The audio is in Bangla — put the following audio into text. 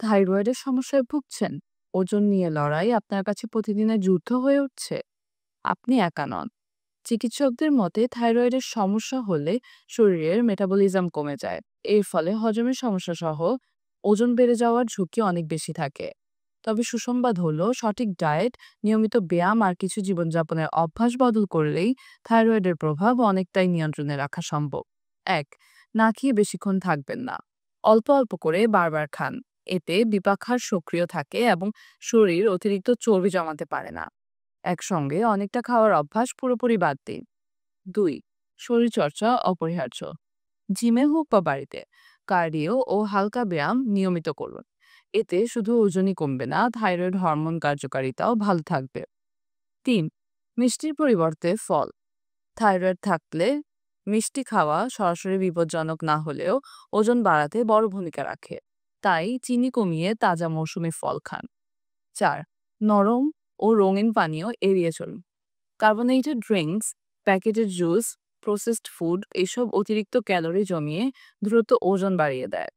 থাইরয়েডের সমস্যায় ভুগছেন? ওজন নিয়ে লড়াই আপনার কাছে প্রতিদিনের যুদ্ধ হয়ে উঠছে? আপনি একা নন। চিকিৎসকদের মতে থাইরয়েডের সমস্যা হলে শরীরের মেটাবলিজম কমে যায়। এর ফলে হজমের সমস্যা সহ ওজন বেড়ে যাওয়ার ঝুঁকি অনেক বেশি থাকে। তবে সুসংবাদ হলো সঠিক ডায়েট, নিয়মিত ব্যায়াম আর কিছু জীবনযাপনের অভ্যাস বদল করলেই থাইরয়েডের প্রভাব অনেকটাই নিয়ন্ত্রণে রাখা সম্ভব। ১. না খেয়ে বেশিক্ষণ থাকবেন না। অল্প অল্প করে বারবার খান। এতে বিপাকহার সক্রিয় থাকে এবং শরীর অতিরিক্ত চর্বি জমাতে পারে না। একসঙ্গে অনেকটা খাওয়ার অভ্যাস পুরোপুরি বাদ দিন। ২. শরীরচর্চা অপরিহার্য। জিমে হোক বা বাড়িতে কার্ডিও ও হালকা ব্যায়াম নিয়মিত করুন। এতে শুধু ওজনই কমবে না, থাইরয়েড হরমোন কার্যকারিতাও ভালো থাকবে। ৩. মিষ্টির পরিবর্তে ফল। থাইরয়েড থাকলে মিষ্টি খাওয়া সরাসরি বিপজ্জনক না হলেও ওজন বাড়াতে বড় ভূমিকা রাখে। তাই চিনি কমিয়ে তাজা মৌসুমী ফল খান। ৪. নরম ও রঙিন পানীয় এড়িয়ে চলুন। Carbonated drinks, packaged juice, processed food এসব অতিরিক্ত ক্যালোরি জমিয়ে দ্রুত ওজন বাড়িয়ে দেয়।